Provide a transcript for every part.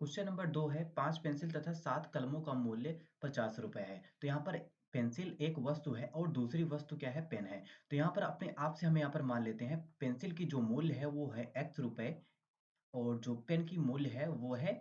Question number 2 है 5 pencil तथा 7 कलमों का मूल्य 50 रुपए है। तो यहाँ पर पेंसिल एक वस्तु है और दूसरी वस्तु क्या है, पेन है। तो यहाँ पर अपने आप से हम यहाँ पर मान लेते हैं पेंसिल की जो मूल्य है वो है x रुपए और जो पेन की मूल्य है वो है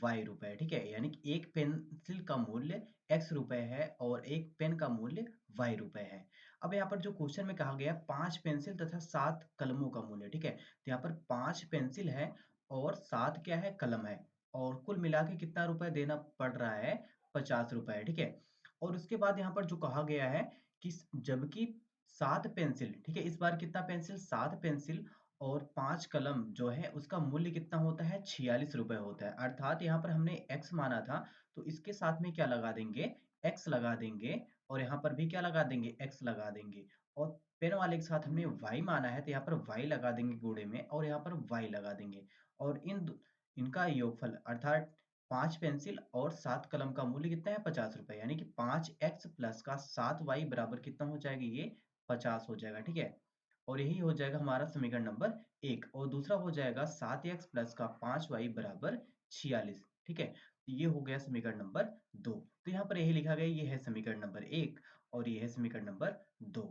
y रुपए, ठीक है। यानी कि एक पेंसिल का मूल्य x रुपए है और एक पेन का मूल्य y रुपए है। अब यहाँ पर जो क्वेश्चन में कहा गया 5 पेंसिल तथा 7 कलमों का मूल्य, ठीक है। तो यहाँ पर 5 पेंसिल है और 7 क्या है, कलम है और कुल मिला के कितना रुपए देना पड़ रहा है, 50 रुपए, ठीक है। और उसके बाद यहाँ पर जो कहा गया है कि जबकि 7 पेंसिल, ठीक है, इस बार कितना पेंसिल, 7 पेंसिल और 5 कलम जो है उसका मूल्य कितना होता है, 46 रुपए होता है। अर्थात यहाँ पर हमने x माना था तो इसके साथ में क्या लगा देंगे, x लगा देंगे और यहाँ पर भी क्या लगा देंगे, x लगा देंगे। और पेन वाले के साथ हमने y माना है तो यहाँ पर y लगा देंगे गुणे में और यहाँ पर y लगा देंगे। और इनका योगफल अर्थात 5 पेंसिल और 7 कलम का मूल्य कितना है, 50 रुपए। यानी कि 5x प्लस का 7y बराबर कितना हो जाएगा, ये 50 हो जाएगा, ठीक है। और यही हो जाएगा हमारा समीकरण नंबर 1 और दूसरा हो जाएगा 7x प्लस का 5y बराबर 46, ठीक है। तो ये हो गया समीकरण नंबर 2। तो यहाँ पर यही लिखा गया, ये है समीकरण नंबर 1 और ये है समीकरण नंबर 2।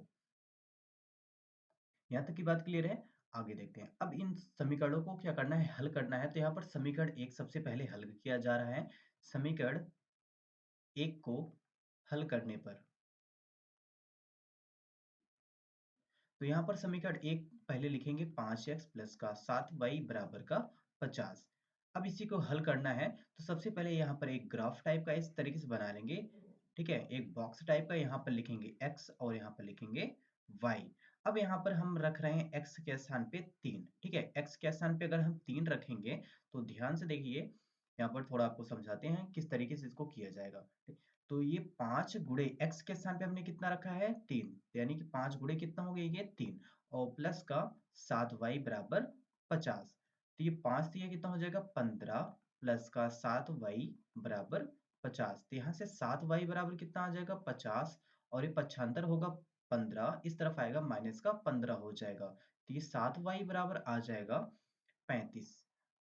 यहाँ तक की बात क्लियर है। आगे देखते हैं। अब इन समीकरणों को क्या करना है, हल करना है। तो यहाँ पर समीकरण 1 सबसे पहले हल किया जा रहा है। समीकरण 1 को हल करने पर, तो यहाँ पर समीकरण 1 पहले लिखेंगे 5x प्लस का 7y बराबर का 50। अब इसी को हल करना है तो सबसे पहले यहाँ पर एक ग्राफ टाइप का इस तरीके से बना लेंगे, ठीक है। एक बॉक्स टाइप का यहाँ पर लिखेंगे x और यहाँ पर लिखेंगे y। अब यहाँ पर हम रख रहे हैं x के स्थान पे 3, ठीक है। x के स्थान पे अगर हम 3 रखेंगे तो ध्यान से देखिए, यहाँ पर थोड़ा आपको समझाते हैं किस तरीके से इसको किया जाएगा। तो ये 5 गुणे x के स्थान पे हमने कितना रखा है, 3, यानी कि 5 गुणे कितना हो गया, ये 3 और प्लस का 7y बराबर 50। तो ये 5 से ये कितना हो जाएगा, 15 प्लस का 7y बराबर 50। तो यहाँ से 7y बराबर कितना आ जाएगा, 50 और ये 75 होगा 15, इस तरफ आएगा माइनस का 15 हो जाएगा। तो ये 7y बराबर आ जाएगा 35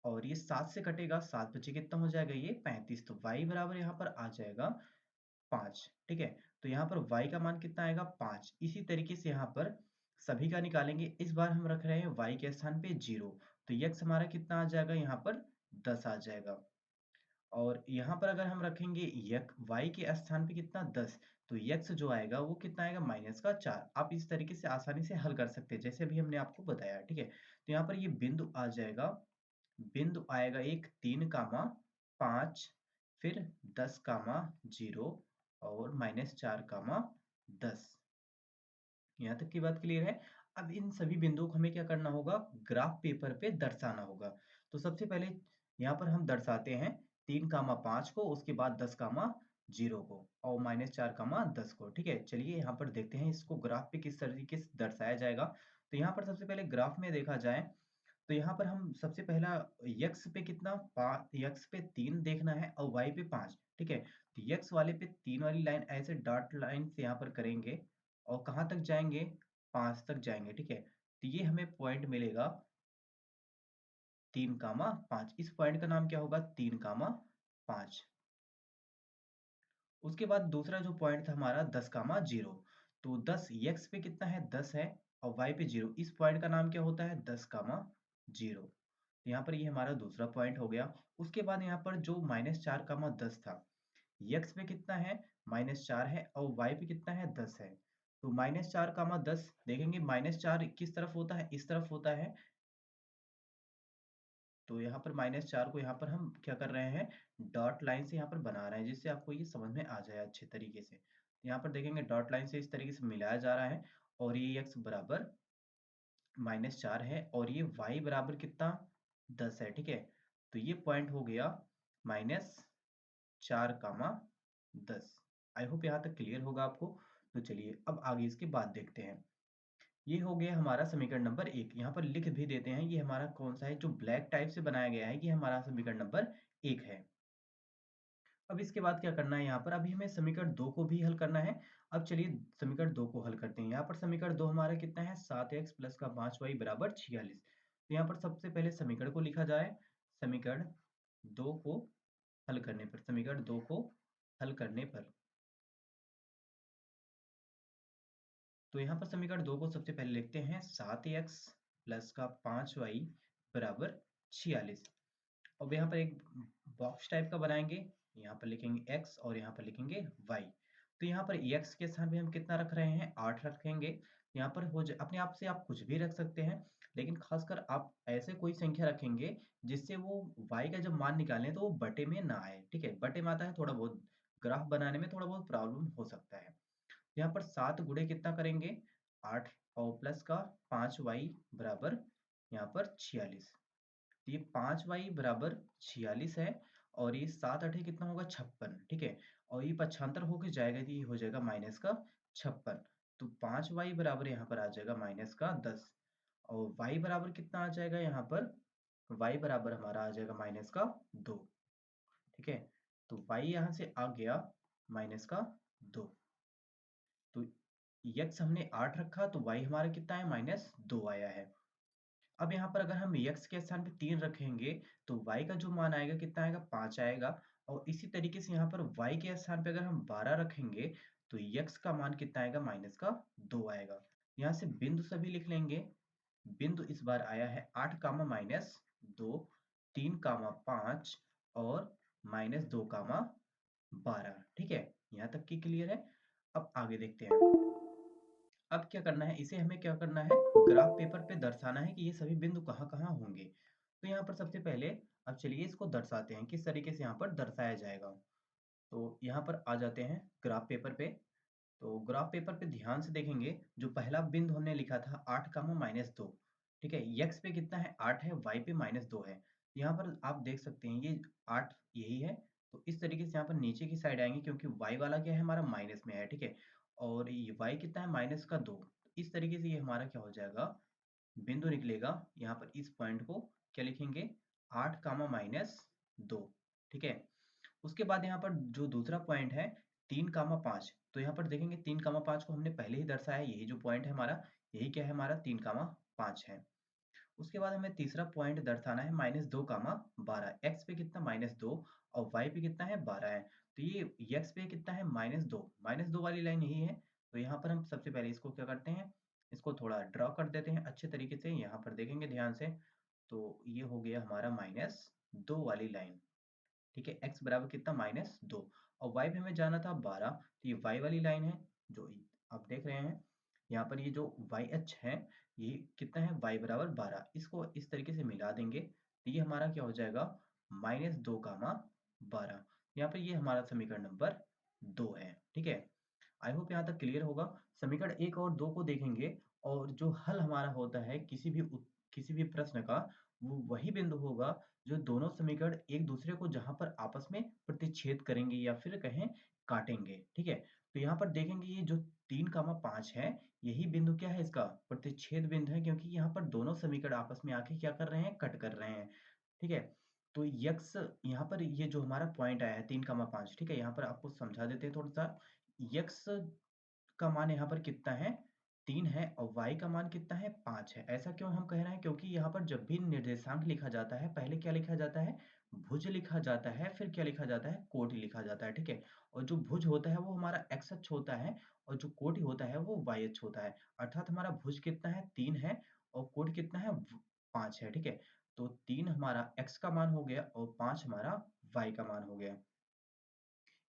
और ये 7 से कटेगा, 7 बचे कितना हो जाएगा, ये 35। तो y बराबर यहाँ पर आ जाएगा 5, ठीक है। तो यहाँ पर y का मान कितना आएगा, 5। इसी तरीके से यहाँ पर सभी का निकालेंगे। इस बार हम रख रहे हैं y के स्थान पे 0, तो x हमारा कितना आ जाएगा, यहाँ पर 10 आ जाएगा। और यहाँ पर अगर हम रखेंगे y के स्थान पे कितना, 10, तो x जो आएगा वो कितना आएगा, माइनस का 4। आप इस तरीके से आसानी से हल कर सकते हैं जैसे अभी हमने आपको बताया, ठीक है। तो यहाँ पर ये बिंदु आ जाएगा, बिंदु आएगा एक 3 कामा 5, फिर 10 कामा 0 और माइनस 4 कामा 10। यहाँ तक की बात क्लियर है। अब इन सभी बिंदुओं को हमें क्या करना होगा, ग्राफ पेपर पे दर्शाना होगा। तो सबसे पहले यहाँ पर हम दर्शाते हैं 3 कामा 5 को, उसके बाद 10 कामा 0 को और माइनस 4 कामा 10 को, ठीक है। चलिए यहाँ पर देखते हैं इसको ग्राफ पे किस तरीके से दर्शाया जाएगा। तो यहाँ पर सबसे पहले ग्राफ में देखा जाए तो यहाँ पर हम सबसे पहला यक्स पे कितना, यक्स पे 3 देखना है और वाई पे 5, ठीक है। तो यक्स वाले पे 3 वाली लाइन ऐसे डॉट लाइन से यहाँ पर करेंगे और कहाँ तक जाएंगे, 5 तक जाएंगे, ठीक है। तो ये हमें पॉइंट मिलेगा 3 कामा 5। इस पॉइंट का नाम क्या होगा, 3 कामा 5। उसके बाद दूसरा जो पॉइंट था हमारा 10 कामा 0। तो 10 यक्स पे कितना है, 10 है और वाई पे 0। इस पॉइंट का नाम क्या होता है, 10 कामा 0। यहाँ पर ये हमारा दूसरा पॉइंट हो गया। उसके बाद यहाँ पर जो माइनस 4 कामा 10 था, यक्स पे कितना है, माइनस 4 है और वाई पे कितना है, 10 है। तो माइनस 4 कामा 10 देखेंगे, माइनस 4 किस तरफ होता है, इस तरफ होता है। तो यहाँ पर माइनस 4 को यहाँ पर हम क्या कर रहे हैं, डॉट लाइन से यहाँ पर बना रहे हैं जिससे आपको ये समझ में आ जाए अच्छे तरीके से। यहाँ पर देखेंगे डॉट लाइन से इस तरीके से मिलाया जा रहा है और ये x बराबर माइनस 4 है और ये y बराबर कितना, 10 है, ठीक है। तो ये पॉइंट हो गया माइनस 4 कामा 10। आई होप यहाँ तक क्लियर होगा आपको। तो चलिए अब आगे इसके बाद देखते हैं। ये हो गया हमारा समीकरण नंबर 1। यहाँ पर लिख भी देते हैं ये हमारा कौन सा है, जो ब्लैक टाइप से बनाया गया है, ये हमारा समीकरण नंबर 1 है। अब इसके बाद क्या करना है, यहाँ पर अभी हमें समीकरण 2 को भी हल करना है। अब चलिए समीकरण 2 को हल करते हैं। यहाँ पर समीकरण 2 हमारा कितना है, 7x प्लस का 5y बराबर 46। तो यहाँ पर सबसे पहले समीकरण को लिखा जाए। समीकरण 2 को हल करने पर, समीकरण 2 को हल करने पर। तो यहाँ पर समीकरण 2 को सबसे पहले लिखते हैं 7x प्लस का 5y बराबर 46। अब यहाँ पर एक बॉक्स टाइप का बनाएंगे, यहाँ पर लिखेंगे x और यहाँ पर लिखेंगे y। तो यहाँ पर x के स्थान पे हम कितना रख रहे हैं, 8 रखेंगे। यहाँ पर अपने आप से आप कुछ भी रख सकते हैं, लेकिन खासकर आप ऐसे कोई संख्या रखेंगे जिससे वो y का जब मान निकालें तो वो बटे में ना आए। ठीक है, बटे में आता है थोड़ा बहुत, ग्राफ बनाने में थोड़ा बहुत प्रॉब्लम हो सकता है। यहाँ पर 7 गुणे कितना करेंगे, 8 और प्लस का 5y बराबर यहाँ पर 46। तो ये 5y बराबर 46 है और ये 7 अठे कितना होगा, 56। ठीक है, और ये पक्षांतर होके जाएगा तो ये हो जाएगा माइनस का 56। तो 5y बराबर यहाँ पर आ जाएगा माइनस का 10 और y बराबर कितना आ जाएगा यहाँ पर, y बराबर हमारा आ जाएगा माइनस का 2। ठीक है, तो y यहाँ से आ गया माइनस का 2। तो x हमने 8 रखा तो y हमारा कितना है, माइनस 2 आया है। अब यहाँ पर अगर हम x के स्थान पे 3 रखेंगे तो y का जो मान आएगा कितना आएगा, 5 आएगा। और इसी तरीके से यहाँ पर y के स्थान पे अगर हम 12 रखेंगे तो x का मान कितना आएगा, माइनस का 2 आएगा। यहाँ से बिंदु सभी लिख लेंगे। बिंदु इस बार आया है 8 कामा माइनस 2, 3 कामा 5 और माइनस 2 कामा 12। ठीक है, यहाँ तक की क्लियर है। अब आगे देखते हैं। अब क्या करना है, इसे हमें क्या करना है, ग्राफ पेपर पे दर्शाना है कि ये सभी बिंदु कहाँ कहाँ होंगे। तो यहाँ पर सबसे पहले अब चलिए इसको दर्शाते हैं, किस तरीके से यहाँ पर दर्शाया जाएगा। तो यहाँ पर आ जाते हैं ग्राफ पेपर पे। तो ग्राफ पेपर पे ध्यान से देखेंगे, जो पहला बिंदु हमने लिखा था 8 कामा माइनस 2। ठीक है, x पे कितना है, 8 है, y पे माइनस 2 है। यहाँ पर आप देख सकते हैं ये 8 यही है। तो इस तरीके से यहाँ पर नीचे की साइड आएंगे क्योंकि y वाला क्या है, हमारा माइनस में है। ठीक है, और ये y कितना है, माइनस का 2। इस तरीके से ये हमारा क्या हो जाएगा, बिंदु निकलेगा। यहाँ पर इस पॉइंट को क्या लिखेंगे, 8 कामा माइनस 2। ठीक है, उसके बाद यहाँ पर जो दूसरा पॉइंट है 3 कामा 5। तो यहाँ पर देखेंगे 3 कामा 5 को हमने पहले ही दर्शाया है, यही जो पॉइंट है हमारा, यही क्या है, हमारा 3 कामा 5 है। उसके बाद हमें तीसरा पॉइंट दर्शाना है माइनस 2 कामा 12। एक्स पे कितना, माइनस 2 और वाई पे कितना है, 12 है। तो ये एक्स पे कितना है, माइनस 2 वाली लाइन यही है। तो यहाँ पर हम सबसे पहले इसको क्या करते हैं, इसको थोड़ा ड्रॉ कर देते हैं अच्छे तरीके से। यहाँ पर देखेंगे ध्यान से, तो ये हो गया हमारा माइनस 2 वाली लाइन। ठीक है, x बराबर कितना, माइनस 2। और y पे हमें जाना था 12। तो ये y वाली लाइन है जो आप देख रहे हैं। यहाँ पर ये जो y अक्ष है, ये कितना है, y बराबर 12। इसको इस तरीके से मिला देंगे तो ये हमारा क्या हो जाएगा, माइनस 2 कामा 12। यहाँ पर ये हमारा समीकरण नंबर 2 है। ठीक है, आई होप यहाँ तक क्लियर होगा। समीकरण 1 और 2 को देखेंगे और जो हल हमारा होता है किसी भी प्रश्न का, वो वही बिंदु होगा जो दोनों समीकरण एक दूसरे को जहां पर आपस में प्रतिच्छेद करेंगे या फिर कहें काटेंगे। ठीक है, तो यहाँ पर देखेंगे ये जो 3 कामा 5 है, यही बिंदु क्या है, इसका प्रतिच्छेद बिंदु है, क्योंकि यहाँ पर दोनों समीकरण आपस में आके क्या कर रहे हैं, कट कर रहे हैं। ठीक है, तो यक्स यहाँ पर ये जो हमारा पॉइंट आया है 3 कामा 5। ठीक है, यहाँ पर आपको समझा देते हैं थोड़ा सा। यक्स का मान यहाँ पर कितना है, 3 है और y का मान कितना है, 5 है। ऐसा क्यों हम कह रहे हैं, क्योंकि यहाँ पर जब भी निर्देशांक लिखा जाता है, पहले क्या लिखा जाता है, भुज लिखा जाता है, फिर क्या लिखा जाता है, कोटि लिखा जाता है। ठीक है, और जो भुज होता है वो हमारा x अक्ष होता है और जो कोटि होता है वो y अक्ष होता है। अर्थात हमारा भुज कितना है, 3 है और कोटि कितना है, 5 है। ठीक है, तो 3 हमारा x का मान हो गया और 5 हमारा y का मान हो गया।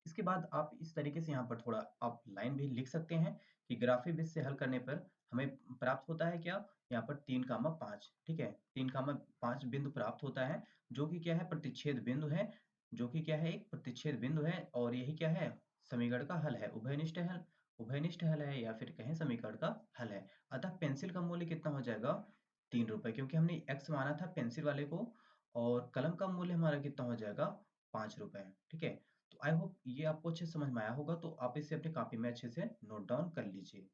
इसके बाद आप इस तरीके से यहाँ पर थोड़ा आप लाइन भी लिख सकते हैं कि ग्राफी विधि से हल करने पर हमें प्राप्त होता है क्या, यहाँ पर 3 कामा 5। ठीक है, 3 कामा 5 बिंदु प्राप्त होता है, जो कि क्या है, प्रतिच्छेद बिंदु है, जो कि क्या है, एक प्रतिच्छेद बिंदु है। और यही क्या है, समीकरण का हल है, उभयनिष्ठ हल है या फिर कहें समीकरण का हल है। अतः पेंसिल का मूल्य कितना हो जाएगा, 3 रुपए, क्योंकि हमने x माना था पेंसिल वाले को। और कलम का मूल्य हमारा कितना हो जाएगा, 5 रुपए। ठीक है, तो आई होप ये आपको अच्छे से समझ में आया होगा। तो आप इसे अपनी कॉपी में अच्छे से नोट डाउन कर लीजिए।